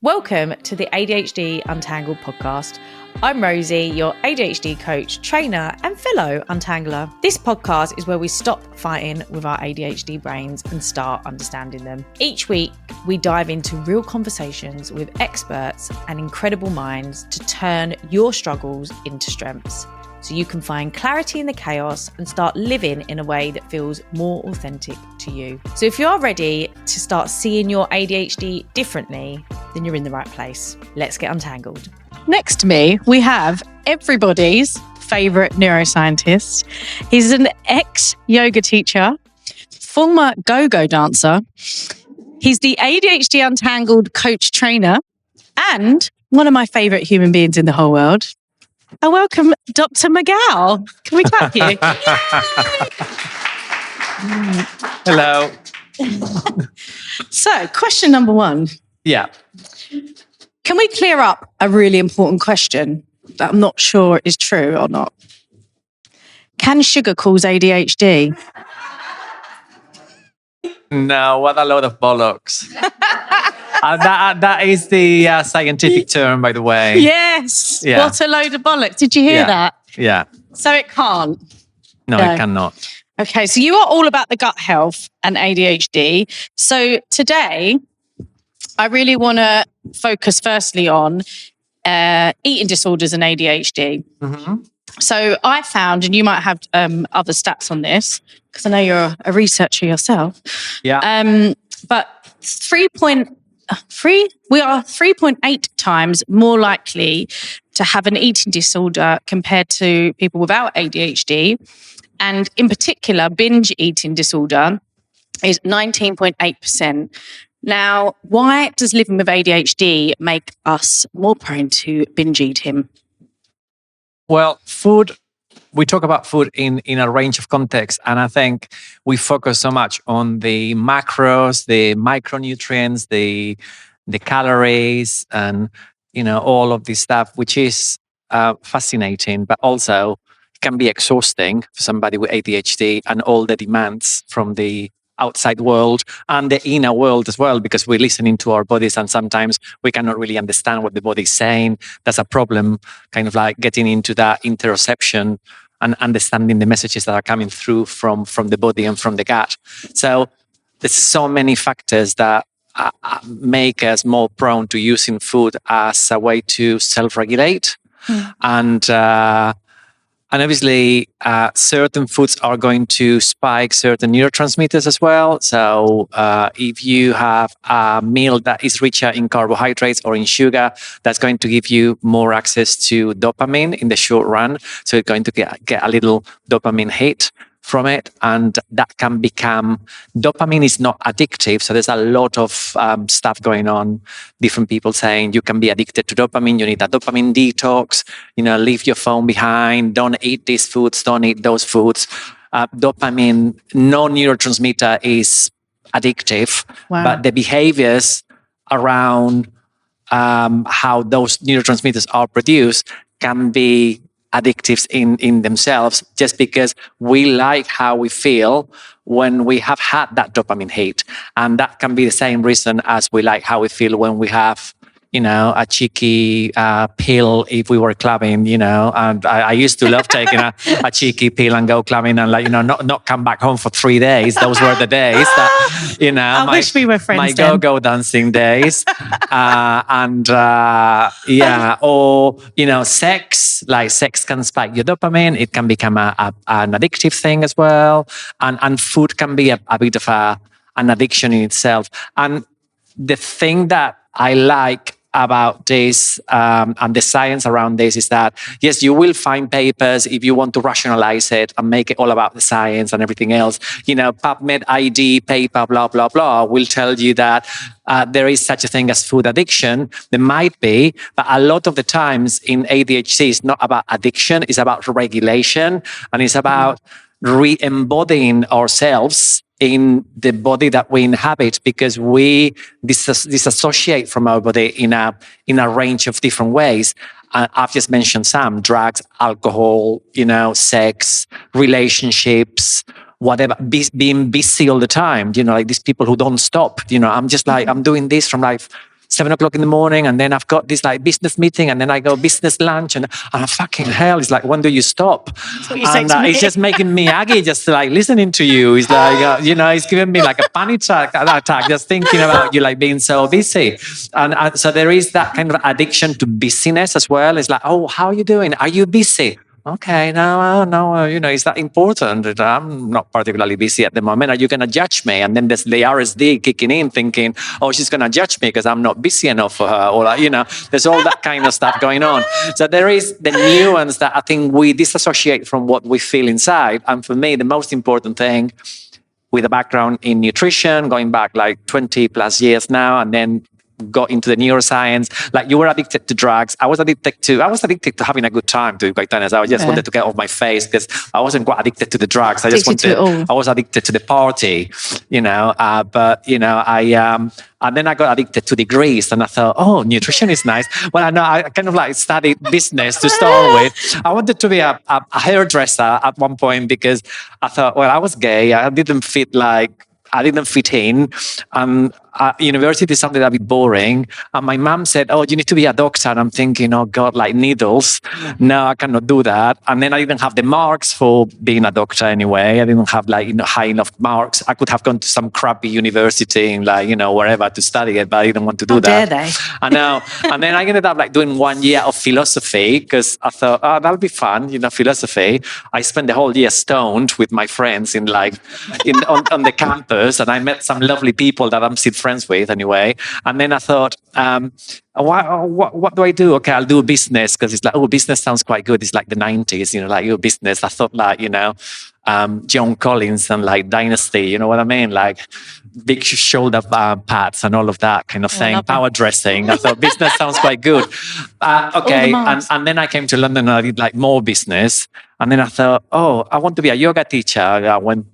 Welcome to the ADHD Untangled podcast. I'm Rosie, your ADHD coach, trainer, and fellow untangler. This podcast is where we stop fighting with our ADHD brains and start understanding them. Each week, we dive into real conversations with experts and incredible minds to turn your struggles into strengths, so you can find clarity in the chaos and start living in a way that feels more authentic to you. So if you're ready to start seeing your ADHD differently, then you're in the right place. Let's get untangled. Next to me, we have everybody's favourite neuroscientist. He's an ex-yoga teacher, former go-go dancer. He's the ADHD Untangled coach trainer and one of my favourite human beings in the whole world. I welcome Dr. Miguel. Can we clap you? Hello. So, question number one. Yeah. Can we clear up a really important question that I'm not sure is true or not? Can sugar cause ADHD? No, what a load of bollocks. That is the scientific term, by the way. Yes. Yeah. What a load of bollocks. Did you hear that? Yeah. So it can't. No, it cannot. Okay, so you are all about the gut health and ADHD. So today, I really want to focus firstly on eating disorders and ADHD. Mm-hmm. So I found, and you might have other stats on this, because I know you're a researcher yourself. Yeah. But we are 3.8 times more likely to have an eating disorder compared to people without ADHD. And in particular, binge eating disorder is 19.8%. Now, why does living with ADHD make us more prone to binge eating? Well, food, we talk about food in a range of contexts. And I think we focus so much on the macros, the micronutrients, the calories, and, all of this stuff, which is fascinating, but also can be exhausting for somebody with ADHD and all the demands from the outside world and the inner world as well, because we're listening to our bodies and sometimes we cannot really understand what the body is saying. That's a problem, kind of like getting into that interoception and understanding the messages that are coming through from the body and from the gut. So there's so many factors that make us more prone to using food as a way to self-regulate. And obviously, certain foods are going to spike certain neurotransmitters as well. So if you have a meal that is richer in carbohydrates or in sugar, that's going to give you more access to dopamine in the short run. So you're going to get a little dopamine hit from it. And that can become, dopamine is not addictive. So there's a lot of stuff going on. Different people saying you can be addicted to dopamine. You need a dopamine detox, leave your phone behind. Don't eat these foods. Don't eat those foods. Dopamine, no neurotransmitter is addictive, but the behaviors around how those neurotransmitters are produced can be addictives in themselves, just because we like how we feel when we have had that dopamine hit. And that can be the same reason as we like how we feel when we have, a cheeky pill if we were clubbing, and I used to love taking a cheeky pill and go clubbing and not come back home for 3 days. Those were the days that, I wish we were friends. My go-go dancing days. Or, sex can spike your dopamine. It can become an addictive thing as well. And food can be a bit of an addiction in itself. And the thing that I like about this and the science around this is that, yes, you will find papers if you want to rationalize it and make it all about the science and everything else. PubMed ID paper, blah, blah, blah, will tell you that there is such a thing as food addiction. There might be, but a lot of the times in ADHD, it's not about addiction, it's about regulation, and it's about re-embodying ourselves in the body that we inhabit, because we disassociate from our body in a range of different ways. I've just mentioned some: drugs, alcohol, sex, relationships, whatever, being busy all the time, like these people who don't stop. I'm just like, I'm doing this from like 7 o'clock in the morning, and then I've got this like business meeting, and then I go business lunch, and fucking hell, it's like, when do you stop? And it's just making me aggy just like listening to you. It's like, it's giving me like a panic attack just thinking about you like being so busy. And so there is that kind of addiction to busyness as well. It's like, oh, how are you doing? Are you busy? Okay, no, is that important? I'm not particularly busy at the moment. Are you going to judge me? And then there's the RSD kicking in, thinking, oh, she's going to judge me because I'm not busy enough for her. Or, there's all that kind of stuff going on. So there is the nuance that I think we disassociate from what we feel inside. And for me, the most important thing, with a background in nutrition, going back like 20 plus years now, and then got into the neuroscience. Like, you were addicted to drugs. I was addicted to having a good time, to be quite honest. I just wanted to get off my face because I wasn't quite addicted to the drugs. I was addicted to the party, and then I got addicted to degrees, and I thought, oh, nutrition is nice. Well, I kind of like studied business to start with. I wanted to be a hairdresser at one point because I thought, well, I was gay. I didn't fit in. University is something a bit boring. And my mom said, oh, you need to be a doctor. And I'm thinking, oh God, like needles. No, I cannot do that. And then I didn't have the marks for being a doctor anyway. I didn't have high enough marks. I could have gone to some crappy university in wherever to study it, but I didn't want to do that. Dare they? I know. And then I ended up doing 1 year of philosophy because I thought, oh, that'll be fun, philosophy. I spent the whole year stoned with my friends on the campus, and I met some lovely people that I'm still friends with anyway. And then I thought, what do I do? Okay, I'll do business, because it's like, oh, business sounds quite good. It's like the 90s, your business. I thought John Collins and like Dynasty, you know what I mean? Like big shoulder pads and all of that kind of thing, power dressing. I thought business sounds quite good. Okay, and then I came to London and I did like more business. And then I thought, oh, I want to be a yoga teacher. I went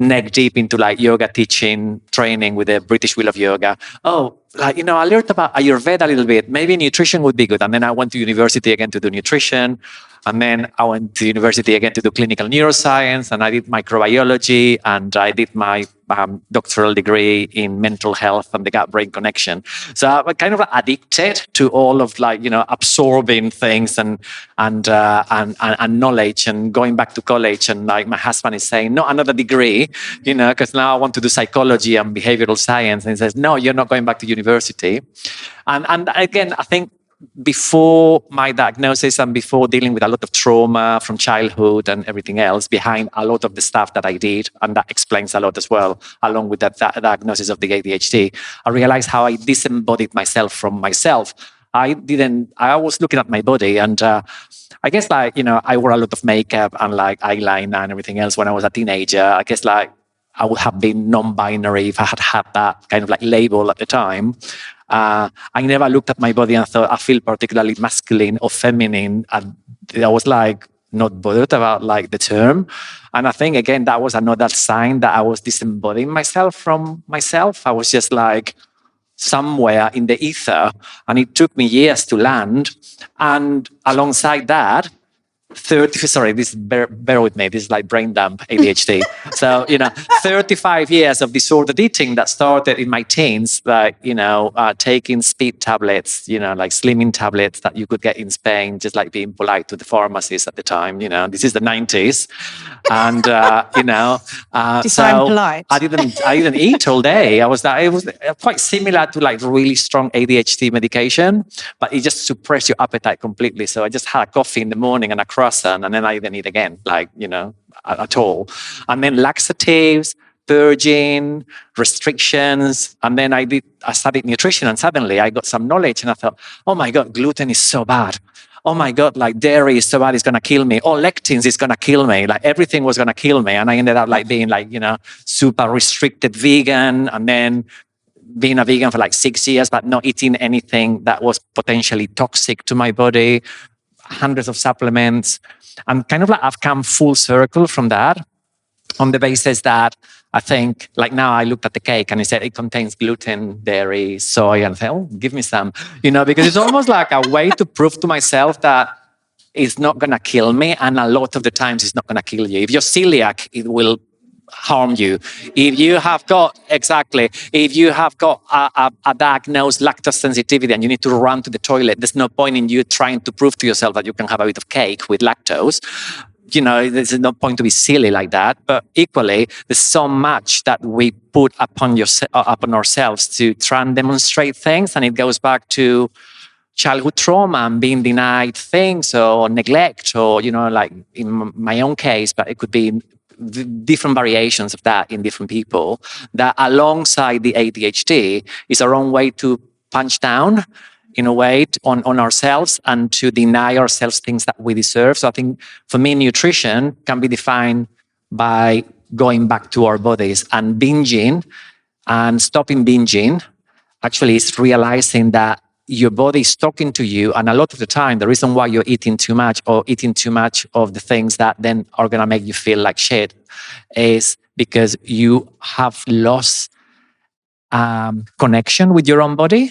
neck deep into yoga teaching, training with the British Wheel of Yoga. Oh, I learned about Ayurveda a little bit. Maybe nutrition would be good. And then I went to university again to do nutrition. And then I went to university again to do clinical neuroscience, and I did microbiology, and I did my doctoral degree in mental health and the gut-brain connection. So I'm kind of addicted to all of absorbing things and knowledge, and going back to college. And my husband is saying, no, another degree, because now I want to do psychology and behavioral science. And he says, no, you're not going back to university. And again, I think, before my diagnosis and before dealing with a lot of trauma from childhood and everything else behind a lot of the stuff that I did, and that explains a lot as well, along with that diagnosis of the ADHD, I realized how I disembodied myself from myself. I was looking at my body, and I guess I wore a lot of makeup and eyeliner and everything else when I was a teenager. I guess I would have been non-binary if I had that kind of label at the time. I never looked at my body and thought I feel particularly masculine or feminine. And I was not bothered about the term. And I think, again, that was another sign that I was disembodying myself from myself. I was just somewhere in the ether, and it took me years to land. And alongside that, bear with me, this is brain dump ADHD. So, 35 years of disordered eating that started in my teens, taking speed tablets, slimming tablets that you could get in Spain, just being polite to the pharmacists at the time, this is the 90s. And, Define polite. I didn't eat all day. It was quite similar to really strong ADHD medication, but it just suppressed your appetite completely. So I just had a coffee in the morning and a croissant, and then I didn't eat again, at all. And then laxatives, purging, restrictions. And then I studied nutrition, and suddenly I got some knowledge, and I thought, oh my God, gluten is so bad. Oh my God, dairy is so bad, it's going to kill me. Oh, lectins is going to kill me. Everything was going to kill me. And I ended up being super restricted vegan, and then being a vegan for 6 years, but not eating anything that was potentially toxic to my body, hundreds of supplements. And kind of I've come full circle from that, on the basis that I think, now I looked at the cake and it said it contains gluten, dairy, soy, and I said, oh, give me some, because it's almost a way to prove to myself that it's not going to kill me. And a lot of the times it's not going to kill you. If you're celiac, it will harm you. If you have got a diagnosed lactose sensitivity and you need to run to the toilet, there's no point in you trying to prove to yourself that you can have a bit of cake with lactose. There's no point to be silly like that. But equally, there's so much that we put upon ourselves to try and demonstrate things, and it goes back to childhood trauma and being denied things or neglect, or like in my own case, but it could be different variations of that in different people. That alongside the ADHD is our own way to punch down in a way on ourselves and to deny ourselves things that we deserve. So I think for me, nutrition can be defined by going back to our bodies, and binging and stopping binging actually is realizing that your body is talking to you. And a lot of the time, the reason why you're eating too much or eating too much of the things that then are going to make you feel like shit is because you have lost connection with your own body.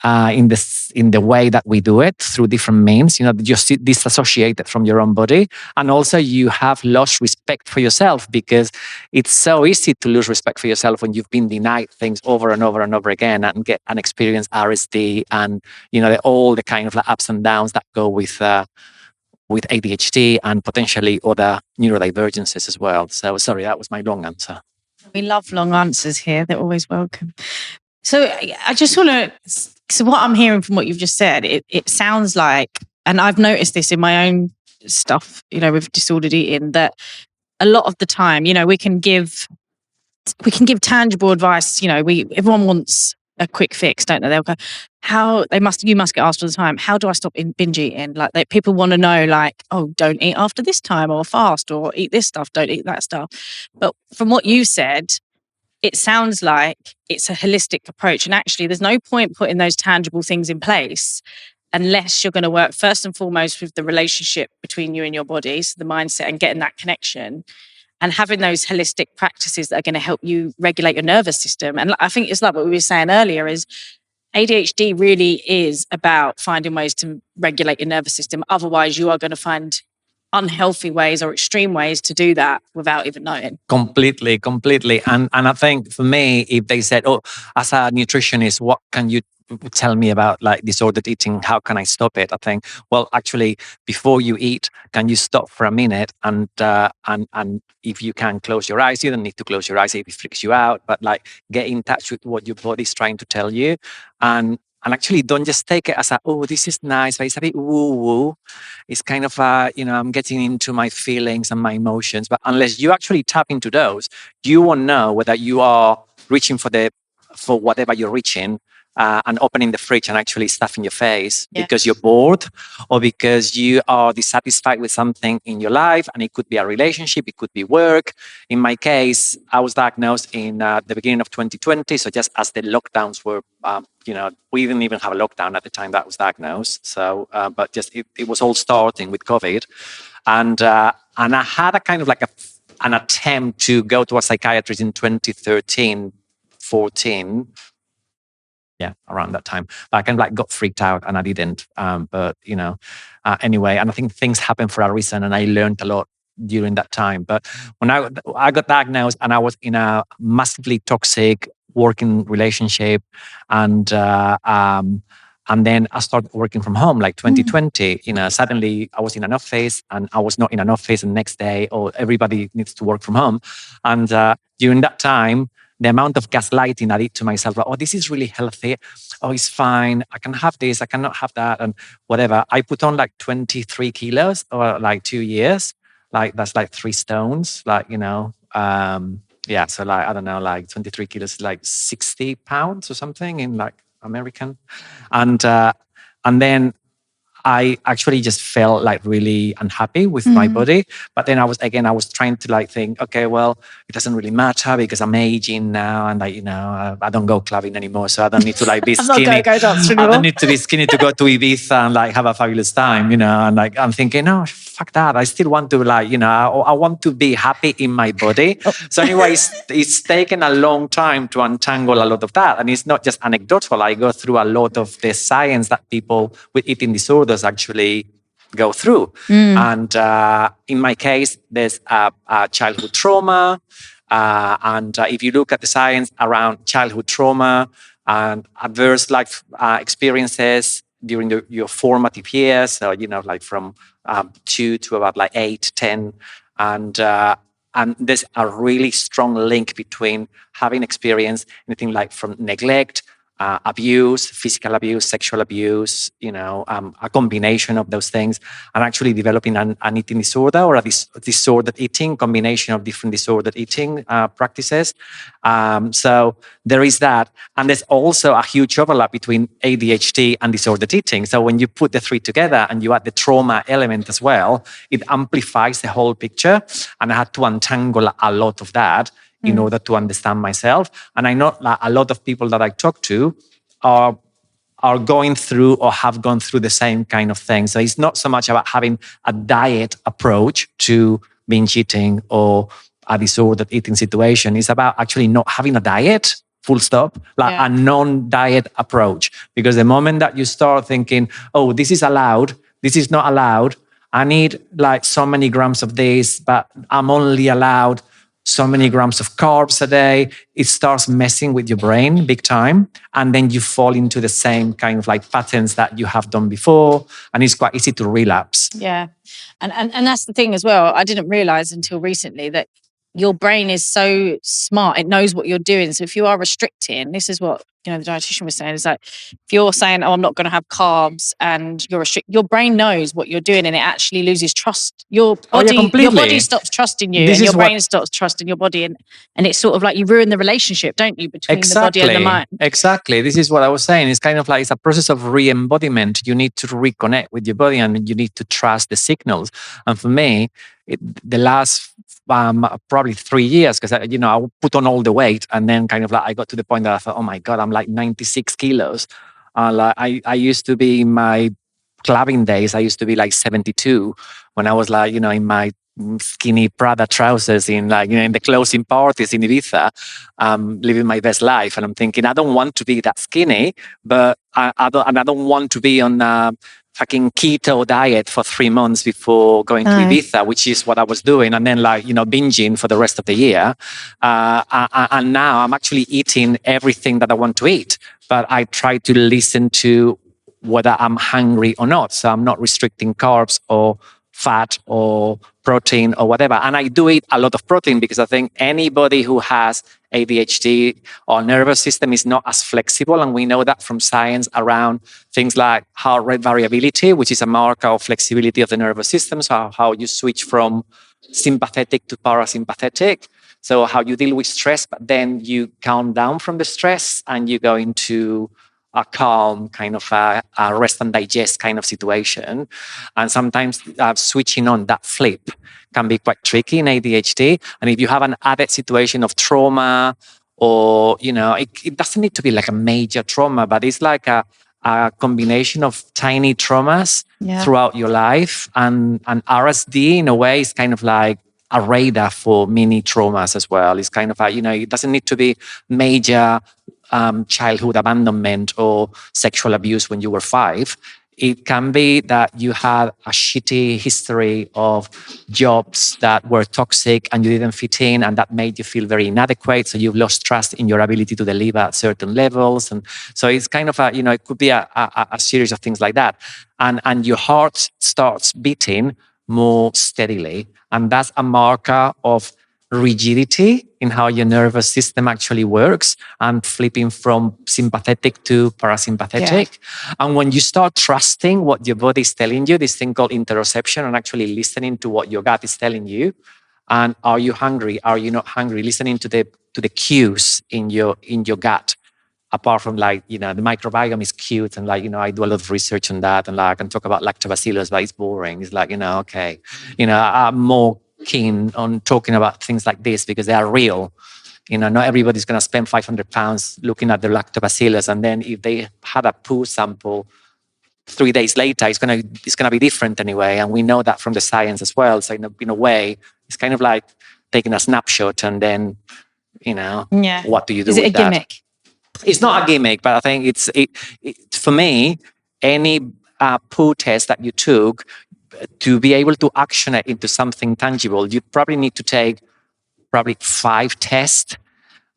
In the way that we do it through different means, just disassociated from your own body. And also you have lost respect for yourself, because it's so easy to lose respect for yourself when you've been denied things over and over and over again and get and experience RSD and, all the kind of ups and downs that go with ADHD and potentially other neurodivergences as well. So sorry, that was my long answer. We love long answers here. They're always welcome. So I just want to, so what I'm hearing from what you've just said, it sounds like, and I've noticed this in my own stuff, with disordered eating, that a lot of the time, we can give tangible advice. Everyone wants a quick fix, don't they? They'll go, you must get asked all the time, how do I stop binge eating? Like people want to know, like, oh, don't eat after this time, or fast, or eat this stuff, don't eat that stuff. But from what you said, it sounds like it's a holistic approach. And actually, there's no point putting those tangible things in place unless you're going to work first and foremost with the relationship between you and your body, so the mindset and getting that connection, and having those holistic practices that are going to help you regulate your nervous system. And I think it's like what we were saying earlier, is ADHD really is about finding ways to regulate your nervous system. Otherwise, you are going to find unhealthy ways or extreme ways to do that without even knowing. Completely. And I think for me, if they said, oh, as a nutritionist, what can you tell me about like disordered eating? How can I stop it? I think, well, actually, before you eat, can you stop for a minute and if you can close your eyes, you don't need to close your eyes if it freaks you out, but like get in touch with what your body's trying to tell you. And actually, don't just take it as oh, this is nice, but it's a bit woo-woo. It's kind of I'm getting into my feelings and my emotions. But unless you actually tap into those, you won't know whether you are reaching for whatever you're reaching, and opening the fridge and actually stuffing your face because you're bored, or because you are dissatisfied with something in your life. And it could be a relationship, it could be work. In my case, I was diagnosed in the beginning of 2020. So just as the lockdowns were, we didn't even have a lockdown at the time that I was diagnosed. So, but just it was all starting with COVID. And I had a kind of like an attempt to go to a psychiatrist in 2013, 14. Yeah, around that time. But I kind of like got freaked out and I didn't. But, anyway, and I think things happen for a reason, and I learned a lot during that time. But when I got diagnosed and I was in a massively toxic working relationship, and then I started working from home, like 2020, suddenly I was in an office and I was not in an office, and the next day, everybody needs to work from home. And during that time, the amount of gaslighting I did to myself, like, oh, this is really healthy. Oh, it's fine. I can have this. I cannot have that. And whatever. I put on like 23 kilos or like 2 years. Like that's like 3 stones. Like, so like, I don't know, like 23 kilos, like 60 pounds or something in like American. And then I actually just felt like really unhappy with my body. But then I was trying to like think, okay, well, it doesn't really matter because I'm aging now, and like, I don't go clubbing anymore. So I don't need to like be skinny. I don't need to be skinny to go to Ibiza and like have a fabulous time, and like, I'm thinking, no, fuck that. I still want to like, I want to be happy in my body. So anyway, it's taken a long time to untangle a lot of that. And it's not just anecdotal. I go through a lot of the science that people with eating disorders actually go through. And in my case, there's a childhood trauma. And if you look at the science around childhood trauma and adverse life experiences during your formative years, so like from 2 to about like 8, 10, and there's a really strong link between having experienced anything like from neglect, abuse, physical abuse, sexual abuse, a combination of those things, and actually developing an eating disorder or a disordered eating, combination of different disordered eating practices. So there is that. And there's also a huge overlap between ADHD and disordered eating. So when you put the three together and you add the trauma element as well, it amplifies the whole picture. And I had to untangle a lot of that in order to understand myself. And I know that a lot of people that I talk to are going through or have gone through the same kind of thing. So it's not so much about having a diet approach to binge eating or a disordered eating situation. It's about actually not having a diet, full stop, like a non-diet approach. Because the moment that you start thinking, oh, this is allowed, this is not allowed, I need like so many grams of this, but I'm only allowed so many grams of carbs a day, it starts messing with your brain big time. And then you fall into the same kind of like patterns that you have done before. And it's quite easy to relapse. Yeah. And that's the thing as well. I didn't realize until recently that your brain is so smart. It knows what you're doing. So if you are restricting, this is what, the dietitian was saying, is like, if you're saying, oh, I'm not going to have carbs and you're your brain knows what you're doing and it actually loses trust. Your body stops trusting you and your brain stops trusting your body. And it's sort of like you ruin the relationship, don't you, between the body and the mind? Exactly. This is what I was saying. It's kind of like it's a process of re-embodiment. You need to reconnect with your body and you need to trust the signals. And for me, the last probably 3 years, because I put on all the weight, and then kind of like I got to the point that I thought, oh my God, I'm like 96 kilos. Like I used to be in my clubbing days, I used to be like 72 when I was like, in my skinny Prada trousers in the closing parties in Ibiza, living my best life. And I'm thinking, I don't want to be that skinny, but I don't want to be on a fucking keto diet for 3 months before going to Ibiza, which is what I was doing. And then binging for the rest of the year. And now I'm actually eating everything that I want to eat, but I try to listen to whether I'm hungry or not. So I'm not restricting carbs or fat or protein or whatever. And I do eat a lot of protein because I think anybody who has ADHD or nervous system is not as flexible. And we know that from science around things like heart rate variability, which is a marker of flexibility of the nervous system. So how you switch from sympathetic to parasympathetic. So how you deal with stress, but then you calm down from the stress and you go into a calm kind of a rest and digest kind of situation. And sometimes switching on that flip can be quite tricky in ADHD. And if you have an added situation of trauma or, it doesn't need to be like a major trauma, but it's like a combination of tiny traumas throughout your life. And RSD in a way is kind of like a radar for mini traumas as well. It's kind of it doesn't need to be major childhood abandonment or sexual abuse when you were 5. It can be that you had a shitty history of jobs that were toxic and you didn't fit in, and that made you feel very inadequate. So you've lost trust in your ability to deliver at certain levels. And so it's kind of it could be a series of things like that. And your heart starts beating more steadily. And that's a marker of rigidity in how your nervous system actually works and flipping from sympathetic to parasympathetic. Yeah. And when you start trusting what your body is telling you, this thing called interoception, and actually listening to what your gut is telling you, and are you hungry? Are you not hungry? Listening to the cues in your gut. Apart from the microbiome is cute, and I do a lot of research on that, and I can talk about lactobacillus, but it's boring. It's okay, I'm more keen on talking about things like this because they are real. Not everybody's going to spend £500 looking at the lactobacillus, and then if they had a poo sample 3 days later, it's going to be different anyway. And we know that from the science as well. So in a way, it's kind of like taking a snapshot, and then what do you do with that? Is it a gimmick? It's not a gimmick, but I think it's for me, any poo test that you took, to be able to action it into something tangible, you probably need to take probably 5 tests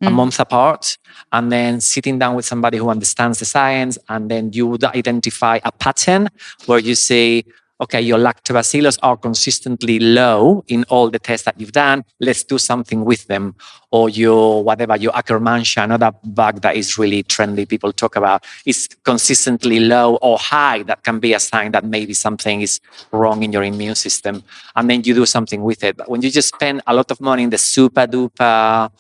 a month apart, and then sitting down with somebody who understands the science, and then you would identify a pattern where you say, okay, your lactobacillus are consistently low in all the tests that you've done. Let's do something with them. Or your Akkermansia, another bug that is really trendy, people talk about, is consistently low or high. That can be a sign that maybe something is wrong in your immune system. And then you do something with it. But when you just spend a lot of money in the super duper,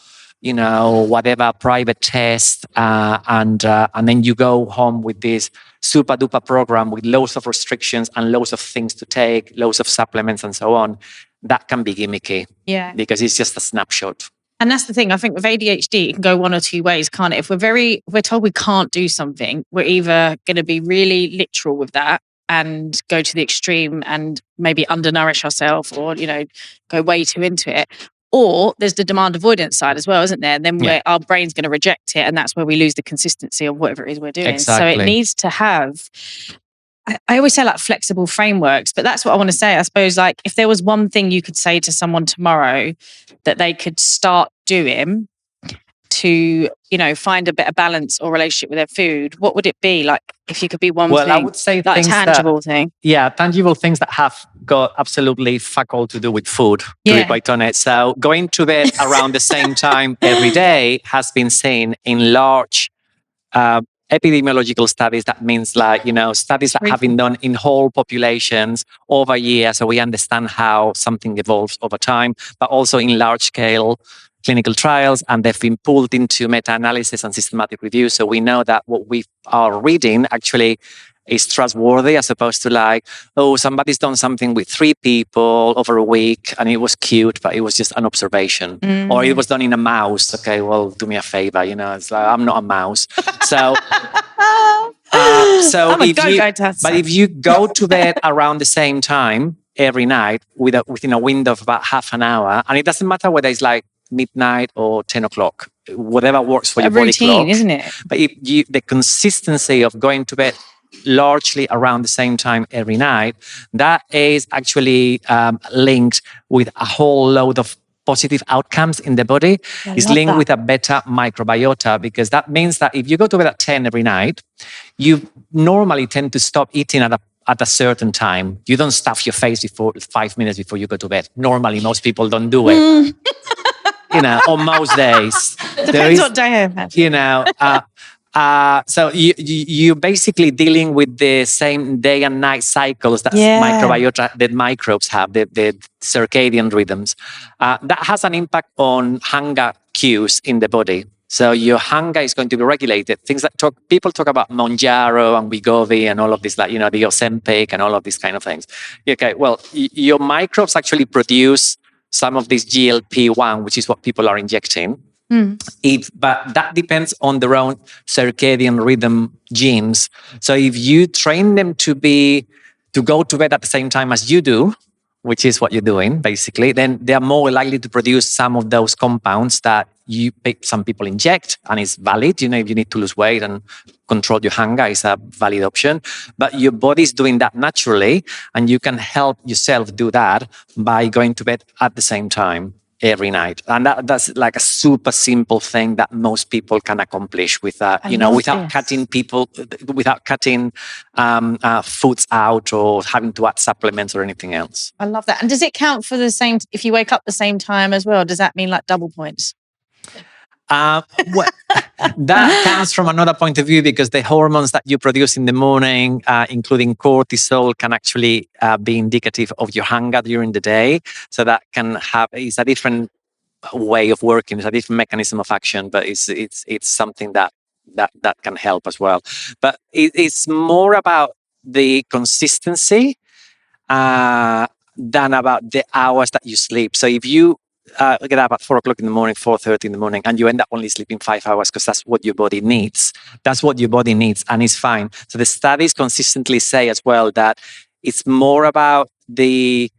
whatever private test, and then you go home with this super duper program with loads of restrictions and loads of things to take, loads of supplements and so on, that can be gimmicky. Yeah. Because it's just a snapshot. And that's the thing. I think with ADHD, it can go one or two ways, can't it? If we're told we can't do something, we're either going to be really literal with that and go to the extreme and maybe undernourish ourselves, or, go way too into it. Or there's the demand avoidance side as well, isn't there? And then our brain's going to reject it. And that's where we lose the consistency of whatever it is we're doing. Exactly. So it needs to have, I always say like flexible frameworks, but that's what I want to say. I suppose like if there was one thing you could say to someone tomorrow that they could start doing to, find a better balance or relationship with their food, what would it be? Like if you could be one thing? Well, I would say like tangible thing. Yeah, tangible things that have got absolutely fuck all to do with food, to be quite honest. So going to bed around the same time every day has been seen in large epidemiological studies. That means studies that have been done in whole populations over years, so we understand how something evolves over time, but also in large scale clinical trials, and they've been pulled into meta-analysis and systematic review. So we know that what we are reading actually is trustworthy, as opposed to somebody's done something with 3 people over a week and it was cute, but it was just an observation. Or it was done in a mouse. Okay, well, do me a favor, it's like, I'm not a mouse. So, if you go to bed around the same time every night within a window of about half an hour, and it doesn't matter whether it's like midnight or 10 o'clock, whatever works for your body routine, clock, isn't it? But if the consistency of going to bed largely around the same time every night, that is actually linked with a whole load of positive outcomes in the body. It's linked with a better microbiota, because that means that if you go to bed at 10 every night, you normally tend to stop eating at a certain time. You don't stuff your face 5 minutes before you go to bed. Normally, most people don't do it. On most days. Depends what day I've had. So you're basically dealing with the same day and night cycles that microbiota, that microbes have, the circadian rhythms. That has an impact on hunger cues in the body. So your hunger is going to be regulated. Things that people talk about Monjaro and Wegovy and all of this, the Ozempic and all of these kind of things. Okay, well, your microbes actually produce some of this GLP-1, which is what people are injecting. But that depends on their own circadian rhythm genes. So if you train them to go to bed at the same time as you do, which is what you're doing, basically, then they are more likely to produce some of those compounds that some people inject, and it's valid. If you need to lose weight and control your hunger, is a valid option. But your body's doing that naturally, and you can help yourself do that by going to bed at the same time every night. And that's like a super simple thing that most people can accomplish without cutting foods out or having to add supplements or anything else. I love that. And does it count for the same, if you wake up the same time as well, does that mean like double points? That comes from another point of view, because the hormones that you produce in the morning, including cortisol, can actually be indicative of your hunger during the day. So that is a different way of working. It's a different mechanism of action, but it's something that can help as well. But it's more about the consistency than about the hours that you sleep. So if you get up at 4 o'clock in the morning, 4:30 in the morning, and you end up only sleeping 5 hours because that's what your body needs. That's what your body needs, and it's fine. So the studies consistently say as well that it's more about the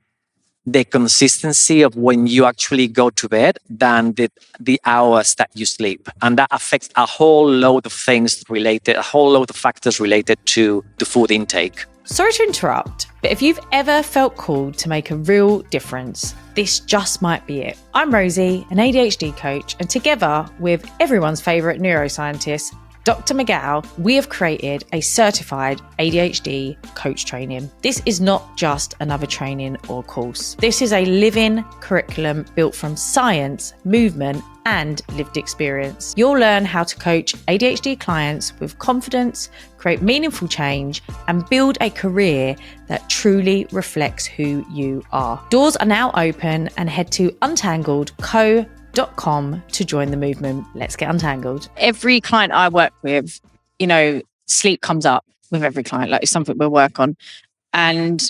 consistency of when you actually go to bed than the hours that you sleep. And that affects a whole load of things a whole load of factors related to food intake. Sorry to interrupt, but if you've ever felt called to make a real difference, this just might be it. I'm Rosie, an ADHD coach, and together with everyone's favourite neuroscientist, Dr. Miguel, we have created a certified ADHD coach training. This is not just another training or course. This is a living curriculum built from science, movement, and lived experience. You'll learn how to coach ADHD clients with confidence, create meaningful change, and build a career that truly reflects who you are. Doors are now open, and head to untangledco.com to join the movement. Let's get untangled. Every client I work with, sleep comes up with every client. Like, it's something we'll work on. And,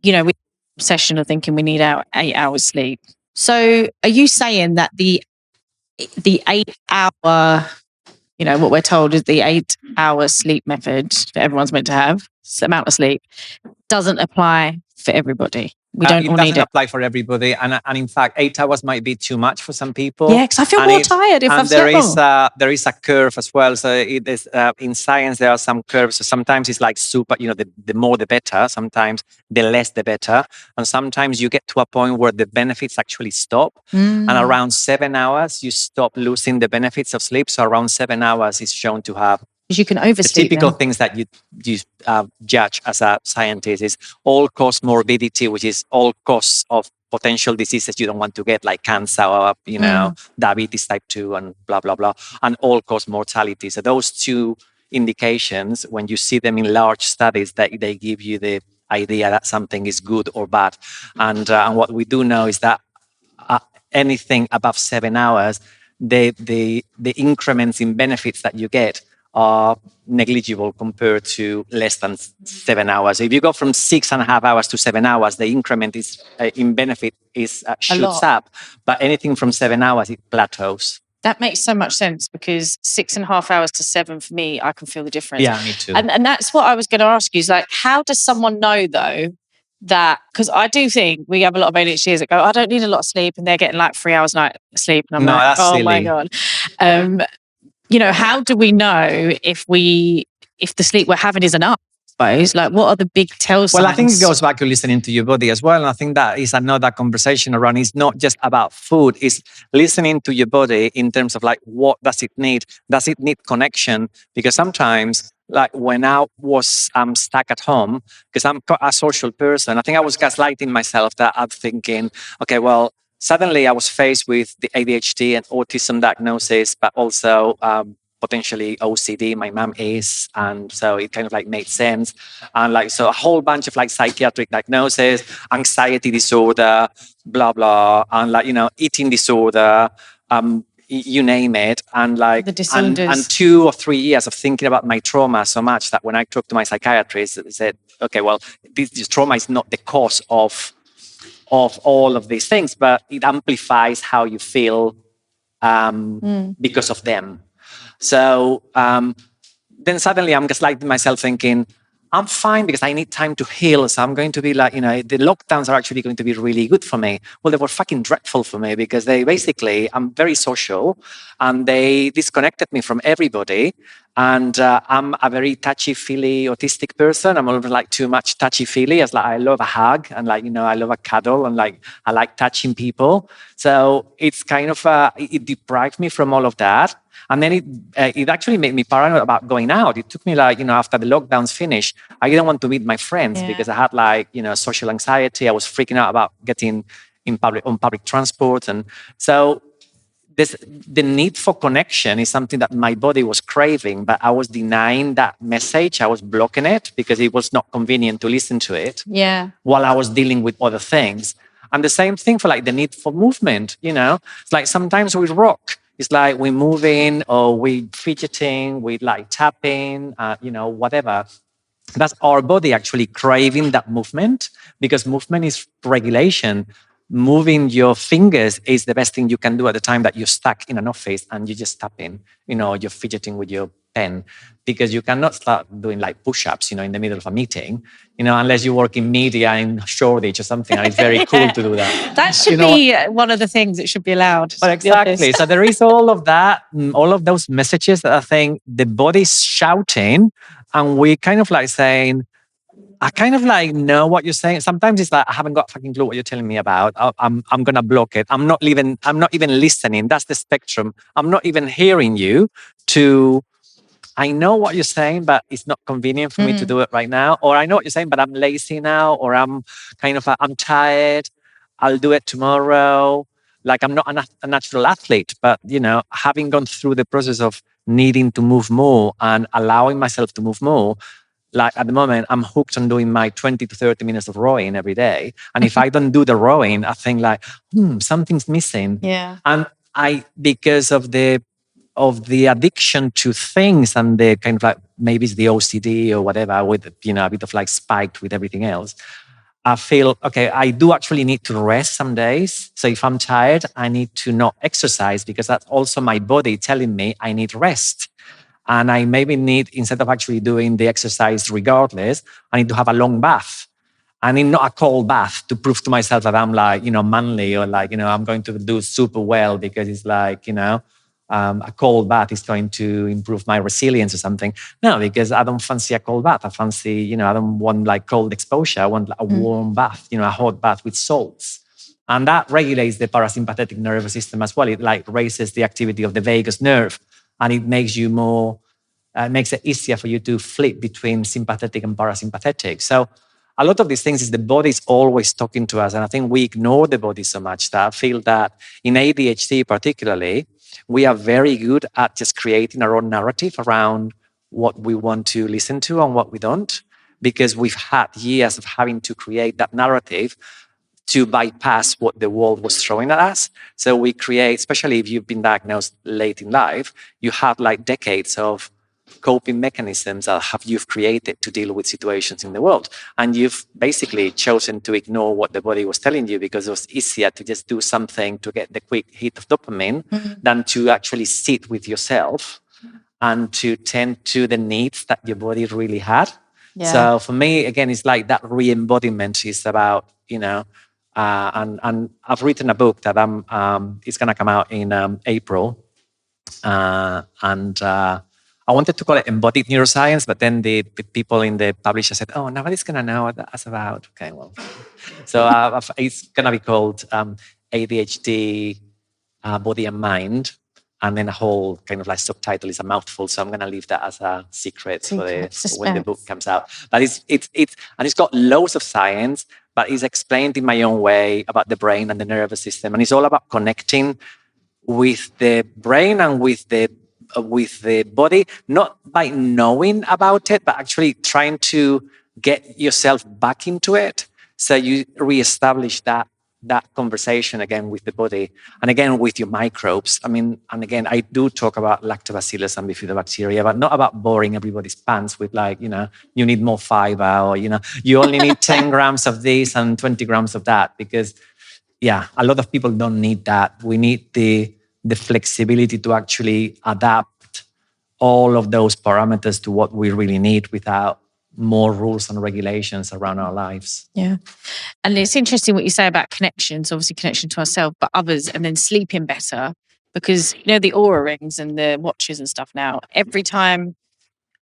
we obsession of thinking we need our 8 hours sleep. So are you saying that the 8 hour, what we're told is the 8 hour sleep method that everyone's meant to have, amount of sleep, doesn't apply for everybody? We don't all need it. It doesn't apply for everybody, and in fact, 8 hours might be too much for some people. Yeah, because I feel more tired if I've slept long. There is a curve as well. So it is in science there are some curves. So sometimes it's like super, the more the better. Sometimes the less the better, and sometimes you get to a point where the benefits actually stop. And around 7 hours, you stop losing the benefits of sleep. So around 7 hours is shown to have. Because you can oversleep. The typical things that you judge as a scientist is all-cause morbidity, which is all cause of potential diseases you don't want to get, like cancer or, diabetes type 2 and blah, blah, blah, and all-cause mortality. So those two indications, when you see them in large studies, that they give you the idea that something is good or bad. And what we do know is that anything above 7 hours, the increments in benefits that you get are negligible compared to less than 7 hours. If you go from 6.5 hours to 7 hours, the increment is in benefit is shoots up. But anything from 7 hours, it plateaus. That makes so much sense, because 6.5 hours to 7 for me, I can feel the difference. Yeah, me too. And that's what I was going to ask you, is like, how does someone know though that, because I do think we have a lot of ADHDers that go, I don't need a lot of sleep, and they're getting like 3 hours a night sleep. And I'm like, oh silly. My God. How do we know if the sleep we're having is enough? I suppose, like, what are the big tell signs? Well, I think it goes back to listening to your body as well. And I think that is another conversation around. It's not just about food. It's listening to your body in terms of like, what does it need? Does it need connection? Because sometimes, like when I was stuck at home, because I'm a social person, I think I was gaslighting myself that I'm thinking, okay, well, suddenly I was faced with the ADHD and autism diagnosis, but also potentially OCD. My mom is, and so it kind of like made sense. And like, so a whole bunch of like psychiatric diagnoses, anxiety disorder, blah, blah, and like, eating disorder, you name it. And like, the disorders. And 2 or 3 years of thinking about my trauma so much that when I talked to my psychiatrist, they said, okay, well, this trauma is not the cause of all of these things, but it amplifies how you feel because of them. So then suddenly I'm gaslighting myself thinking, I'm fine because I need time to heal. So I'm going to be like, the lockdowns are actually going to be really good for me. Well, they were fucking dreadful for me because I'm very social and they disconnected me from everybody. And I'm a very touchy-feely autistic person. I'm always like too much touchy-feely. It's like I love a hug and like, I love a cuddle and like I like touching people. So it's kind of, it deprived me from all of that. And then it actually made me paranoid about going out. It took me like, after the lockdowns finished, I didn't want to meet my friends because I had like, social anxiety. I was freaking out about getting on public transport. And so the need for connection is something that my body was craving, but I was denying that message. I was blocking it because it was not convenient to listen to it while I was dealing with other things. And the same thing for like the need for movement, It's like sometimes we rock. It's like we're moving or we're fidgeting, we like tapping, whatever. That's our body actually craving that movement because movement is regulation. Moving your fingers is the best thing you can do at the time that you're stuck in an office and you're just tapping, you're fidgeting with your pen because you cannot start doing like push-ups, in the middle of a meeting, unless you work in media in Shoreditch or something. And it's very cool to do that. That should be one of the things that should be allowed. But exactly. So there is all of that, all of those messages that I think the body's shouting and we kind of like saying, I kind of like know what you're saying. Sometimes it's like I haven't got a fucking clue what you're telling me about. I'm gonna block it. I'm not even listening. That's the spectrum. I'm not even hearing you. I know what you're saying, but it's not convenient for me to do it right now. Or I know what you're saying, but I'm lazy now, or I'm I'm tired. I'll do it tomorrow. Like I'm not a natural athlete, but having gone through the process of needing to move more and allowing myself to move more, like at the moment, I'm hooked on doing my 20 to 30 minutes of rowing every day. And if I don't do the rowing, I think like, something's missing. Yeah. And because of the addiction to things and the kind of like, maybe it's the OCD or whatever, with, a bit of like spiked with everything else. I feel, okay, I do actually need to rest some days. So if I'm tired, I need to not exercise because that's also my body telling me I need rest. And I maybe need, instead of actually doing the exercise regardless, I need to have a long bath. I need not a cold bath to prove to myself that I'm like, manly or like, I'm going to do super well because it's like, a cold bath is going to improve my resilience or something. No, because I don't fancy a cold bath. I fancy, I don't want like cold exposure. I want a warm bath, a hot bath with salts. And that regulates the parasympathetic nervous system as well. It like raises the activity of the vagus nerve, and it makes you more, makes it easier for you to flip between sympathetic and parasympathetic. So a lot of these things is the body is always talking to us. And I think we ignore the body so much that I feel that in ADHD particularly, we are very good at just creating our own narrative around what we want to listen to and what we don't, because we've had years of having to create that narrative to bypass what the world was throwing at us. So we create, especially if you've been diagnosed late in life, you have like decades of coping mechanisms that you've created to deal with situations in the world. And you've basically chosen to ignore what the body was telling you because it was easier to just do something to get the quick hit of dopamine than to actually sit with yourself and to tend to the needs that your body really had. Yeah. So for me, again, it's like that re-embodiment is about, and I've written a book that it's going to come out in April. I wanted to call it embodied neuroscience, but then the people in the publisher said, "Oh, nobody's going to know what that's about." Okay, well, so it's going to be called ADHD Body and Mind, and then a whole kind of like subtitle is a mouthful. So I'm going to leave that as a secret for when the book comes out. But it's got loads of science, but it's explained in my own way about the brain and the nervous system, and it's all about connecting with the brain and with the body, not by knowing about it, but actually trying to get yourself back into it. So you reestablish that conversation again with the body and again with your microbes. I mean, and again, I do talk about lactobacillus and bifidobacteria, but not about boring everybody's pants with like, you need more fiber or, you only need 10 grams of this and 20 grams of that, because yeah, a lot of people don't need that. We need the flexibility to actually adapt all of those parameters to what we really need without more rules and regulations around our lives. Yeah. And it's interesting what you say about connections, obviously connection to ourselves, but others, and then sleeping better, because the Aura rings and the watches and stuff now, every time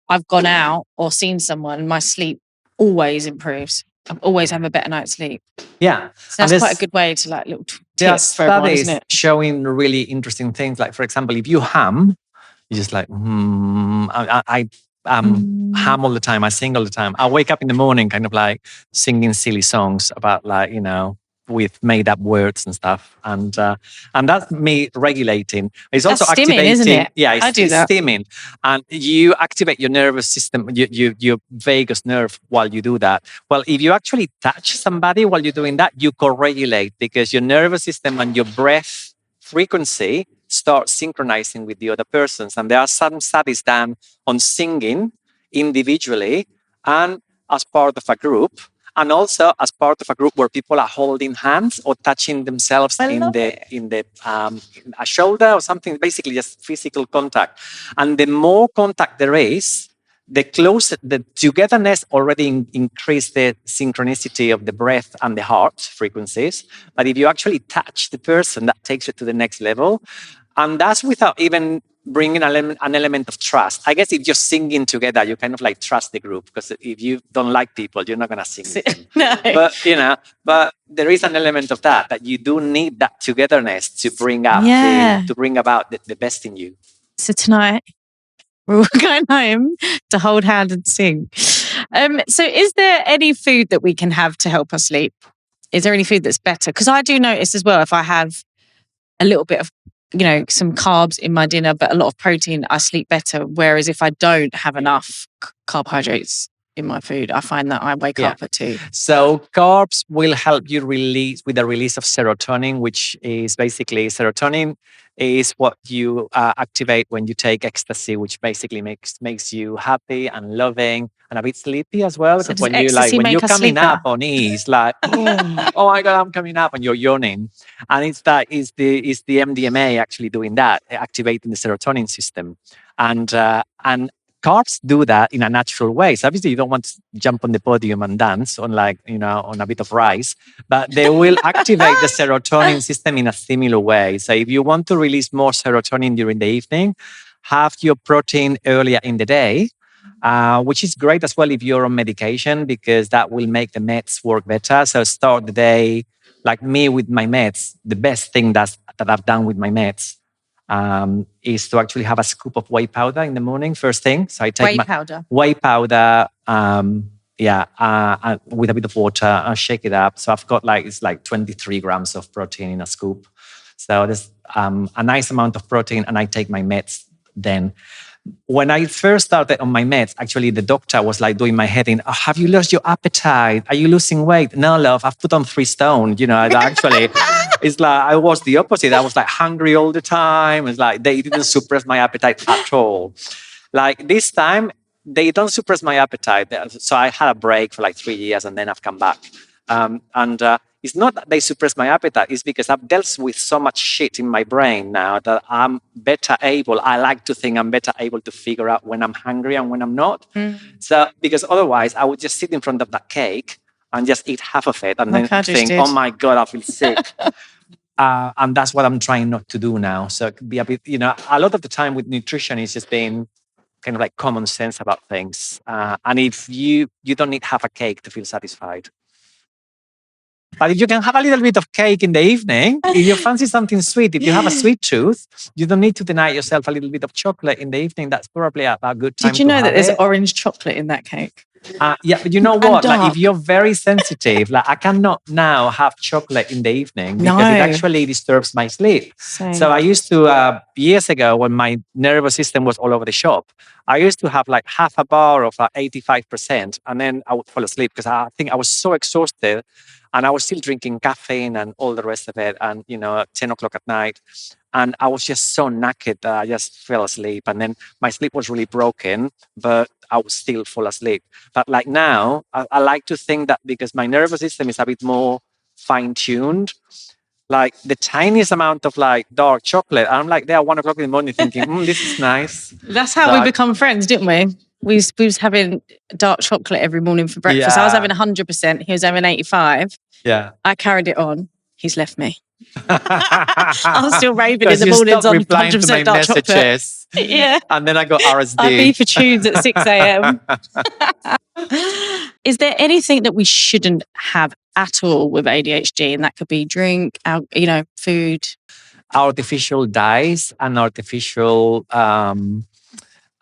I've gone out or seen someone, my sleep always improves. I always have a better night's sleep. Yeah. So that's quite a good way to like little tips for everyone, isn't it? Showing really interesting things. Like, for example, if you hum, you're just like, I hum all the time. I sing all the time. I wake up in the morning kind of like singing silly songs about like, with made up words and stuff. And that's me regulating. It's also that's stimming, activating, isn't it? Yeah, I do that. Stimming. And you activate your nervous system, your vagus nerve while you do that. Well, if you actually touch somebody while you're doing that, you co-regulate because your nervous system and your breath frequency start synchronizing with the other persons. And there are some studies done on singing individually and as part of a group, and also as part of a group where people are holding hands or touching themselves in a shoulder or something, basically just physical contact. And the more contact there is, the closer, the togetherness already increase the synchronicity of the breath and the heart frequencies. But if you actually touch the person, that takes it to the next level. And that's without even bringing an element of trust. I guess if you're singing together, you kind of like trust the group, because if you don't like people, you're not going to sing with them. No. But there is an element of that you do need that togetherness to bring up to bring about the best in you. So tonight we're all going home to hold hands and sing. So is there any food that we can have to help us sleep? Is there any food that's better? Because I do notice as well, if I have a little bit of, some carbs in my dinner, but a lot of protein, I sleep better. Whereas if I don't have enough carbohydrates in my food, I find that I wake up at 2. So carbs will help you release with the release of serotonin, which is basically serotonin is what you activate when you take ecstasy, which basically makes you happy and loving and a bit sleepy as well. So Because when you're coming sleeper? up on ease, like oh my god, I'm coming up, and you're yawning, and it's the MDMA actually doing that, activating the serotonin system, and carbs do that in a natural way. So obviously you don't want to jump on the podium and dance on on a bit of rice, but they will activate the serotonin system in a similar way. So if you want to release more serotonin during the evening, have your protein earlier in the day, which is great as well if you're on medication, because that will make the meds work better. So start the day, like me with my meds, the best thing that I've done with my meds is to actually have a scoop of whey powder in the morning, first thing. So I take whey powder, with a bit of water, and shake it up. So I've got it's 23 grams of protein in a scoop. So there's a nice amount of protein, and I take my meds then. When I first started on my meds, actually the doctor was doing my head in, oh, have you lost your appetite? Are you losing weight? No, love, I've put on 3 stone. Actually, it's I was the opposite. I was hungry all the time. It's they didn't suppress my appetite at all. This time, they don't suppress my appetite. So I had a break for 3 years, and then I've come back. It's not that they suppress my appetite. It's because I've dealt with so much shit in my brain now that I'm better able. I like to think I'm better able to figure out when I'm hungry and when I'm not. So, because otherwise I would just sit in front of that cake and just eat half of it and then think, oh my God, I feel sick. And that's what I'm trying not to do now. So be a bit, a lot of the time with nutrition is just being kind of common sense about things. And if you don't need half a cake to feel satisfied. But if you can have a little bit of cake in the evening, if you fancy something sweet, if you have a sweet tooth, you don't need to deny yourself a little bit of chocolate in the evening. That's probably a good time. Did you know that there's orange chocolate in that cake? Yeah, but you know what? If you're very sensitive, I cannot now have chocolate in the evening because it actually disturbs my sleep. Same. So I used to, years ago, when my nervous system was all over the shop, I used to have half a bar of 85%, and then I would fall asleep because I think I was so exhausted. And I was still drinking caffeine and all the rest of it. And, at 10 o'clock at night. And I was just so knackered that I just fell asleep. And then my sleep was really broken, but I would still fall asleep. But now, I like to think that because my nervous system is a bit more fine-tuned, the tiniest amount of dark chocolate, I'm there at 1 o'clock in the morning thinking, this is nice. That's how we become friends, didn't we? We was having dark chocolate every morning for breakfast. I was having 100%. He was having 85. Yeah. I carried it on. He's left me. I'm still raving in the mornings on 100% dark chocolate. Yeah. And then I got RSD. I beat for tunes at 6 a.m. Is there anything that we shouldn't have at all with ADHD? And that could be drink, food. Artificial dyes and artificial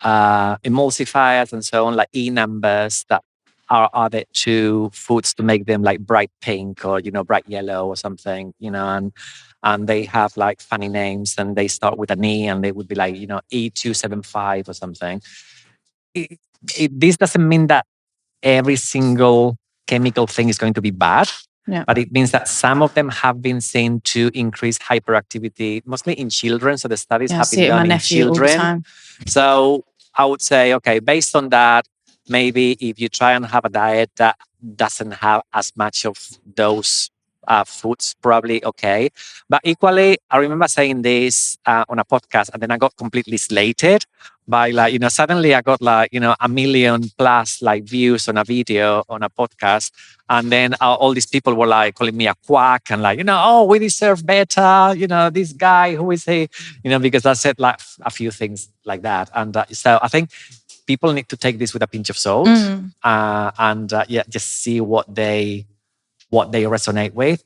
emulsifiers and so on, E-numbers that are added to foods to make them bright pink or bright yellow or something, and they have funny names and they start with an E and they would be E275 or something. This doesn't mean that every single chemical thing is going to be bad. Yeah. But it means that some of them have been seen to increase hyperactivity, mostly in children. So the studies have been done in children. All the time. So I would say, okay, based on that, maybe if you try and have a diet that doesn't have as much of those foods, probably okay. But equally, I remember saying this on a podcast, and then I got completely slated by suddenly I got 1 million plus views on a video on a podcast. And then all these people were calling me a quack and oh, we deserve better. This guy, who is he? Because I said a few things like that. And so I think people need to take this with a pinch of salt and just see what they resonate with.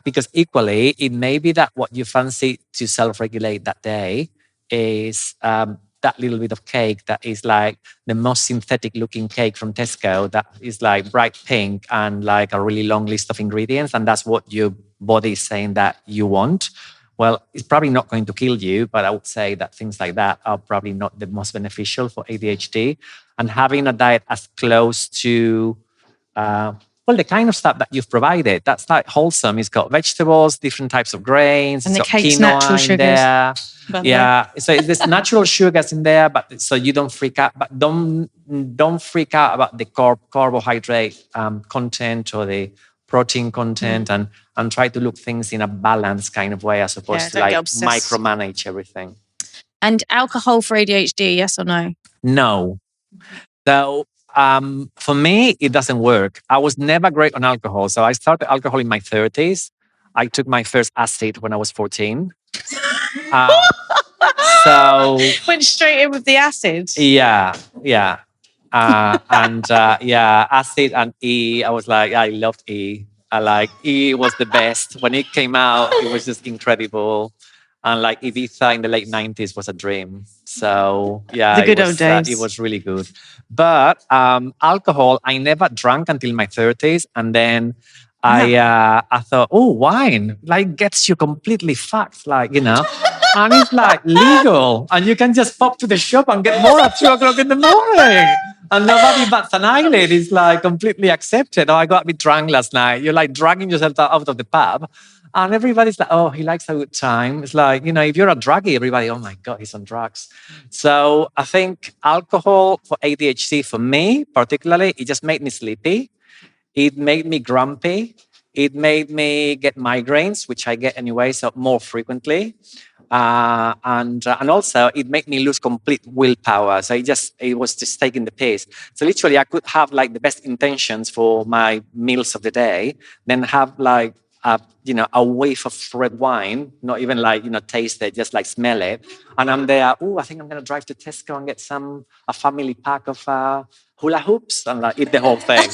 Because equally, it may be that what you fancy to self-regulate that day is that little bit of cake that is the most synthetic looking cake from Tesco that is bright pink and a really long list of ingredients. And that's what your body is saying that you want. Well, it's probably not going to kill you, but I would say that things like that are probably not the most beneficial for ADHD. And having a diet as close to the kind of stuff that you've provided, that's wholesome. It's got vegetables, different types of grains, and it's the got cake's quinoa natural in sugars. there. Yeah, so there's natural sugars in there, but so you don't freak out. But don't freak out about the carbohydrate content or the protein content, and try to look things in a balanced kind of way, as opposed to micromanage everything. And alcohol for ADHD, yes or no? No. So for me, it doesn't work. I was never great on alcohol. So I started alcohol in my 30s. I took my first acid when I was 14. So went straight in with the acid. Yeah. Acid and E. I was I loved E. E was the best. When it came out, it was just incredible. And Ibiza in the late 90s was a dream. So the good old days. It was really good. But alcohol, I never drank until my 30s. And then I thought, oh, wine, gets you completely fucked, and it's legal. And you can just pop to the shop and get more at 2 o'clock in the morning. And nobody bats an eyelid. It's completely accepted. Oh, I got a bit drunk last night. You're dragging yourself out of the pub. And everybody's oh, he likes a good time. It's if you're a druggie, everybody, oh my God, he's on drugs. So I think alcohol for ADHD, for me particularly, it just made me sleepy. It made me grumpy. It made me get migraines, which I get anyway, so more frequently. And also it made me lose complete willpower. So it was just taking the piss. So literally I could have the best intentions for my meals of the day, then have a whiff of red wine, not even taste it, just smell it. And I'm there, oh, I think I'm going to drive to Tesco and get a family pack of hula hoops and eat the whole thing.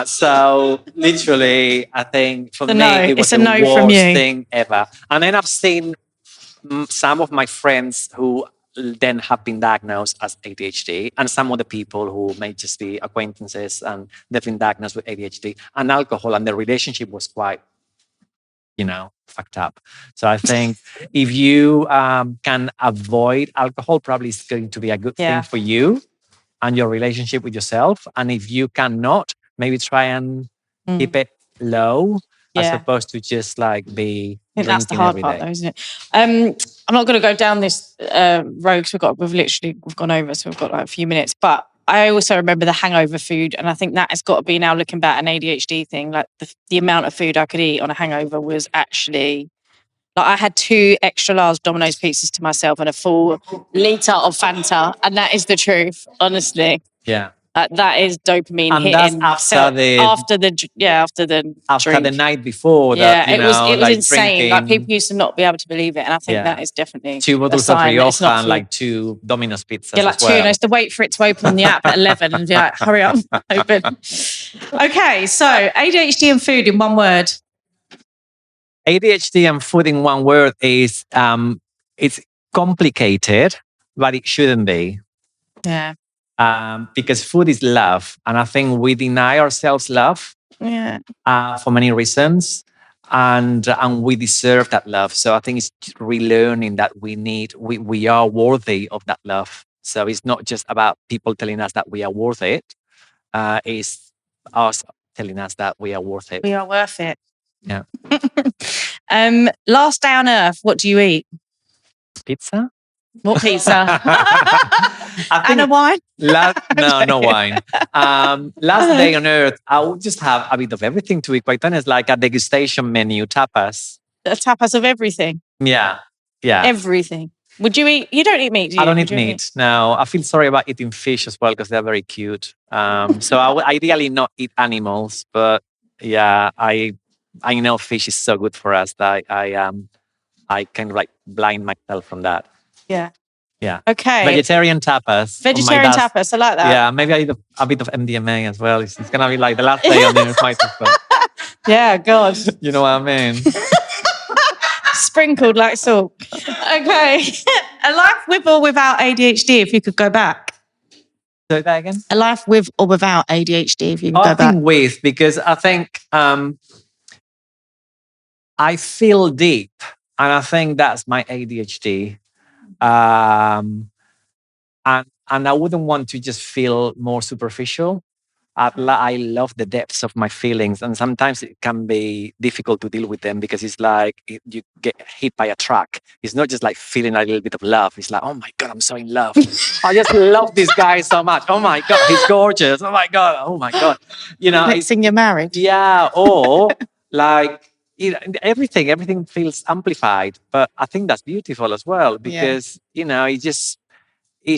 So literally, I think for me, it was the worst thing ever. And then I've seen some of my friends who then have been diagnosed as ADHD, and some other people who may just be acquaintances and they've been diagnosed with ADHD and alcohol, and the relationship was quite, fucked up. So I think if you can avoid alcohol, probably it's going to be a good thing for you and your relationship with yourself. And if you cannot, maybe try and keep it low, as opposed to just be. I think that's the hard part, though, isn't it? I'm not going to go down this road because we've gone over, so we've got a few minutes. But I also remember the hangover food, and I think that has got to be, now looking back, an ADHD thing. The amount of food I could eat on a hangover was actually. I had 2 extra large Domino's pizzas to myself and a full litre of Fanta, and that is the truth, honestly. Yeah. That is dopamine and hitting. That's after the drink. The night before. It was insane. Drinking. People used to not be able to believe it, and I think that is definitely 2 bottles of Rioja and 2 Domino's pizzas. Yeah, 2. And I used to wait for it to open on the app at 11 and be hurry up, open. Okay, so ADHD and food in one word. ADHD and food in one word is it's complicated, but it shouldn't be. Yeah. Because food is love, and I think we deny ourselves love for many reasons, and we deserve that love. So I think it's relearning that we are worthy of that love. So it's not just about people telling us that we are worth it. It's us telling us that we are worth it. We are worth it. Yeah. Last day on earth, what do you eat? Pizza. What pizza? And a wine? No wine. Last day on earth, I would just have a bit of everything, to be quite honest, like a degustation menu, tapas. A tapas of everything. Yeah. Everything. Would you eat? You don't eat meat, do you? I don't eat meat. No, I feel sorry about eating fish as well because they're very cute. So I would ideally not eat animals, but yeah, I know fish is so good for us that I kind of like blind myself from that. Yeah. Yeah. Okay. Vegetarian tapas. Vegetarian tapas. I like that. Yeah, maybe I eat a bit of MDMA as well. It's gonna be like the last day on the earth, might as well. Yeah, God. You know what I mean? Sprinkled like salt. Okay. A life with or without ADHD, if you could go back. Say that again? A life with or without ADHD, if you could go back. I think with, because I think I feel deep, and I think that's my ADHD. And I wouldn't want to just feel more superficial. I love the depths of my feelings, and sometimes it can be difficult to deal with them because it's like you get hit by a truck. It's not just like feeling a little bit of love. It's like, oh my God, I'm so in love. I just love this guy so much. Oh my God, he's gorgeous. Oh my God. You know, Next thing you're married. Yeah, or like everything feels amplified. But I think that's beautiful as well because you know it's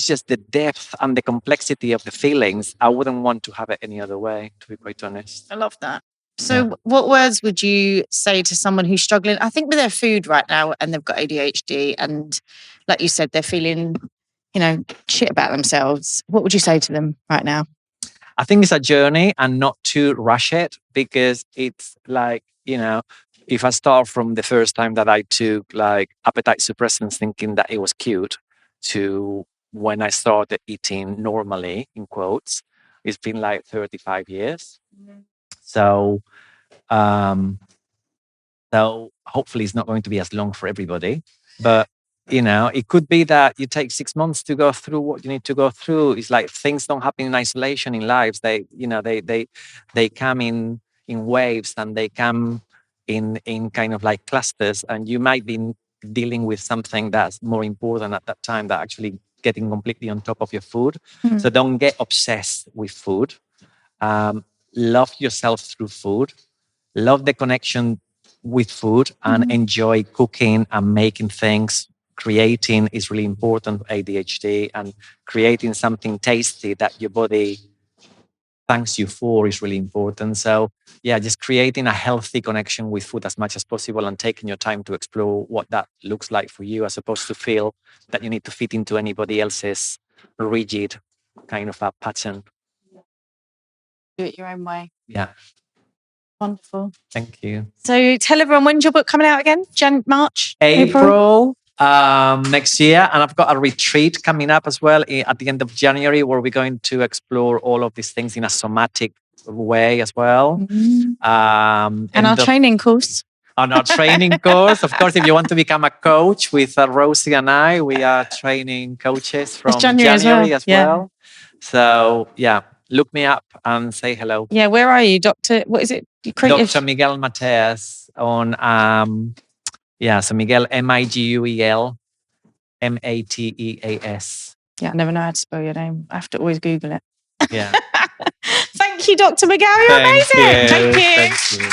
just the depth and the complexity of the feelings. I wouldn't want to have it any other way, to be quite honest. I love that. So what words would you say to someone who's struggling, I think, with their food right now and they've got ADHD and like you said, they're feeling, shit about themselves. What would you say to them right now? I think it's a journey and not to rush it because it's like, if I start from the first time that I took like appetite suppressants thinking that it was cute to when I started eating normally, in quotes, it's been like 35 years. Mm-hmm. So hopefully it's not going to be as long for everybody. But, it could be that you take 6 months to go through what you need to go through. It's like things don't happen in isolation in lives. They come in waves and they come in kind of like clusters. And you might be dealing with something that's more important at that time that actually getting completely on top of your food. Mm-hmm. So don't get obsessed with food. Love yourself through food. Love the connection with food and enjoy cooking and making things. Creating is really important for ADHD, and creating something tasty that your body thanks you for is really important. So yeah, just creating a healthy connection with food as much as possible and taking your time to explore what that looks like for you, as opposed to feel that you need to fit into anybody else's rigid kind of a pattern. Do it your own way. Yeah. Wonderful. Thank you. So tell everyone, when's your book coming out again? March? April next year. And I've got a retreat coming up as well at the end of January where we're going to explore all of these things in a somatic way as well. Mm-hmm. And our training course. On our training course. Of course, if you want to become a coach with Rosie and I, we are training coaches from January as well. So yeah, look me up and say hello. Yeah, where are you, Dr.? What is it? Dr. Miguel Mateas on, so Miguel, Miguel Mateas. Yeah, I never know how to spell your name. I have to always Google it. Yeah. Thank you, Dr. Miguel. You're amazing. Thank you. Thank you.